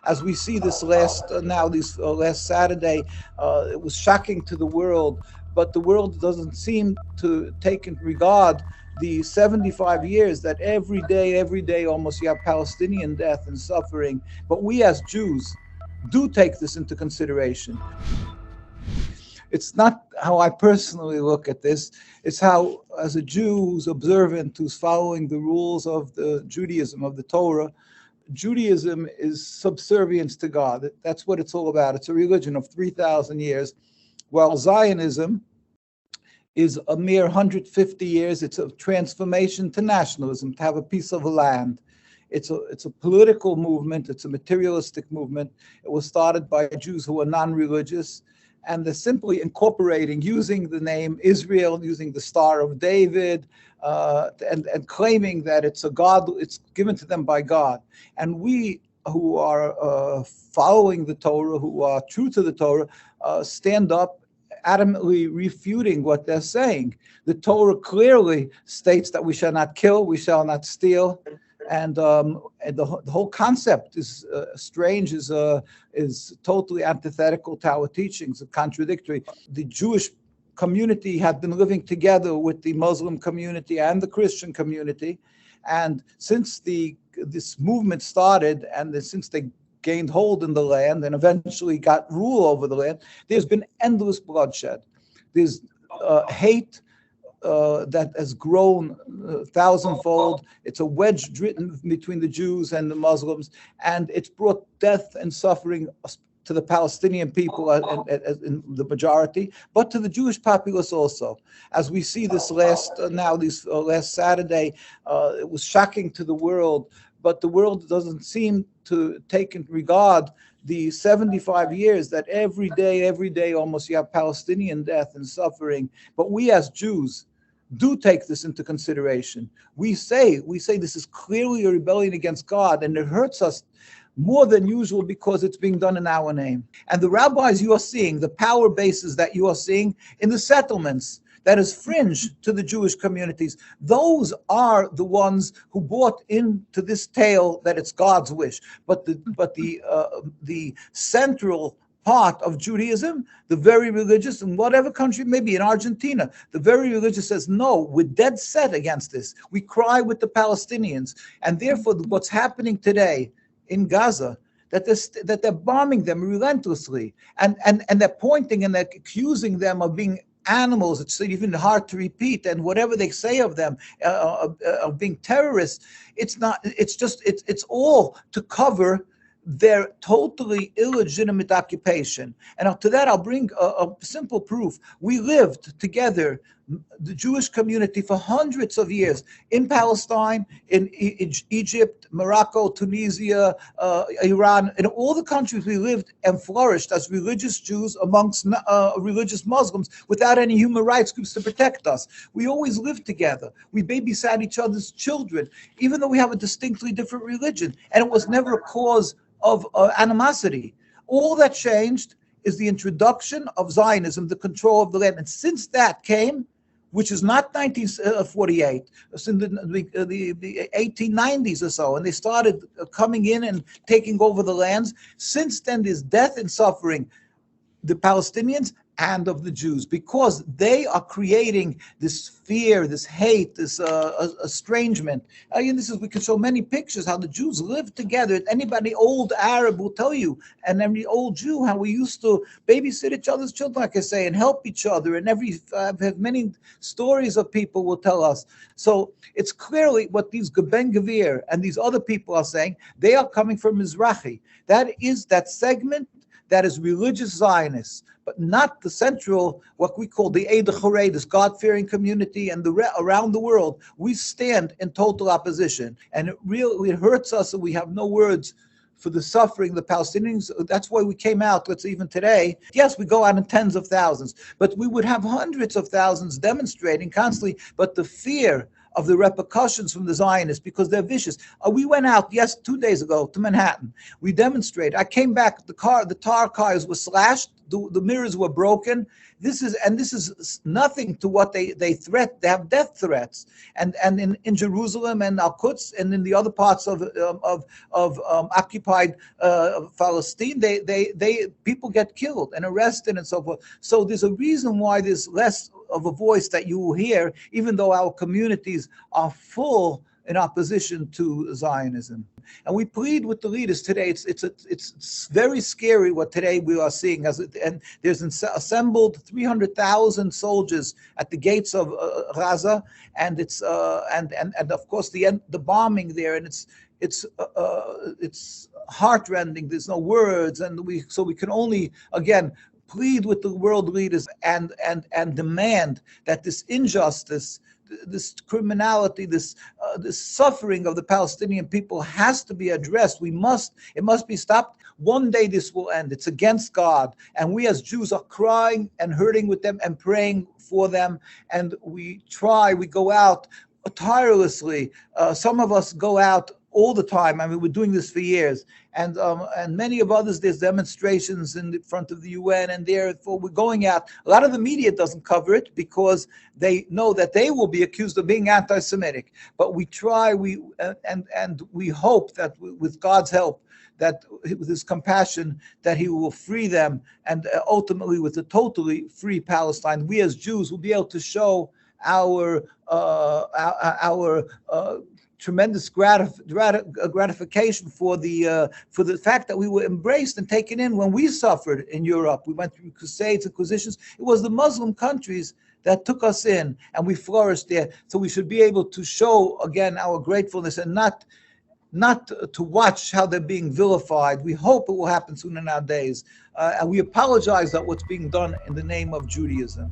As we see this last Saturday, it was shocking to the world, but the world doesn't seem to take in regard the 75 years that every day almost you have Palestinian death and suffering. But we as Jews do take this into consideration. It's not how I personally look at this. It's how, as a Jew who's observant, who's following the rules of the Judaism, of the Torah, Judaism is subservience to God. That's what it's all about. It's a religion of 3,000 years, while Zionism is a mere 150 years. It's a transformation to nationalism, to have a piece of land. It's a political movement. It's a materialistic movement. It was started by Jews who were non-religious, and they're simply incorporating, using the name Israel, using the Star of David, and claiming that it's it's given to them by God. And we who are following the Torah, who are true to the Torah, stand up adamantly refuting what they're saying. The Torah clearly states that we shall not kill, we shall not steal, and the whole concept is strange, is totally antithetical to our teachings, contradictory. The Jewish community had been living together with the Muslim community and the Christian community, and since this movement started, and since they gained hold in the land and eventually got rule over the land, there's been endless bloodshed. There's hate that has grown thousandfold. It's a wedge driven between the Jews and the Muslims, and it's brought death and suffering to the Palestinian people in the majority, but to the Jewish populace also. As we see this last Saturday, it was shocking to the world, but the world doesn't seem to take in regard the 75 years that every day almost you have Palestinian death and suffering. But we as Jews do take this into consideration. We say this is clearly a rebellion against God, and it hurts us more than usual because it's being done in our name. And the rabbis you are seeing, the power bases that you are seeing in the settlements that is fringe to the Jewish communities, those are the ones who bought into this tale that it's God's wish. But the central part of Judaism, the very religious, in whatever country, maybe in Argentina, the very religious says, no, we're dead set against this. We cry with the Palestinians. And therefore, what's happening today in Gaza, that they're bombing them relentlessly, and they're pointing and they're accusing them of being animals. It's even hard to repeat, and whatever they say of them, of being terrorists, it's all to cover their totally illegitimate occupation. And to that, I'll bring a simple proof. We lived together, the Jewish community, for hundreds of years in Palestine, in Egypt, Morocco, Tunisia, Iran, in all the countries we lived and flourished as religious Jews amongst religious Muslims without any human rights groups to protect us. We always lived together. We babysat each other's children, even though we have a distinctly different religion. And it was never a cause of animosity. All that changed is the introduction of Zionism, the control of the land. And since that came, which is not 1948, it's in the 1890s or so, and they started coming in and taking over the lands. Since then, there's death and suffering, the Palestinians and of the Jews, because they are creating this fear, this hate, this estrangement. We can show many pictures how the Jews live together. Anybody old Arab will tell you, and every old Jew, how we used to babysit each other's children, like I say, and help each other. And I've had many stories of people will tell us. So it's clearly what these Ben Gvir and these other people are saying. They are coming from Mizrahi. That is that segment that is religious Zionists, but not the central, what we call the Eid Chorei, this God-fearing community, and around the world. We stand in total opposition, and it hurts us, and we have no words for the suffering, the Palestinians. That's why we came out, let's say even today. Yes, we go out in tens of thousands, but we would have hundreds of thousands demonstrating constantly, but the fear of the repercussions from the Zionists, because they're vicious. We went out, 2 days ago to Manhattan. We demonstrated. I came back, the tar cars were slashed, the mirrors were broken. This is nothing to what they threat. They have death threats, and in Jerusalem and Al Quds and in the other parts of occupied Palestine, they people get killed and arrested and so forth. So there's a reason why there's less of a voice that you will hear, even though our communities are full in opposition to Zionism. And we plead with the leaders today. It's very scary what today we are seeing. And there's assembled 300,000 soldiers at the gates of Gaza, and it's and of course the bombing there, and it's heartrending. There's no words, and we can only again plead with the world leaders and demand that this injustice, this criminality, this suffering of the Palestinian people has to be addressed. It must be stopped. One day this will end. It's against God, and we as Jews are crying and hurting with them and praying for them. And we go out tirelessly. Some of us go out all the time. I mean, we're doing this for years, and many of others. There's demonstrations in the front of the UN, and therefore we're going out. A lot of the media doesn't cover it because they know that they will be accused of being anti-Semitic. But we try. We hope that with God's help, that with His compassion, that He will free them, and ultimately, with a totally free Palestine, we as Jews will be able to show our tremendous gratification for the fact that we were embraced and taken in when we suffered in Europe. We went through crusades, inquisitions. It was the Muslim countries that took us in, and we flourished there. So we should be able to show again our gratefulness, and not to watch how they're being vilified. We hope it will happen soon in our days, and we apologize that what's being done in the name of Judaism.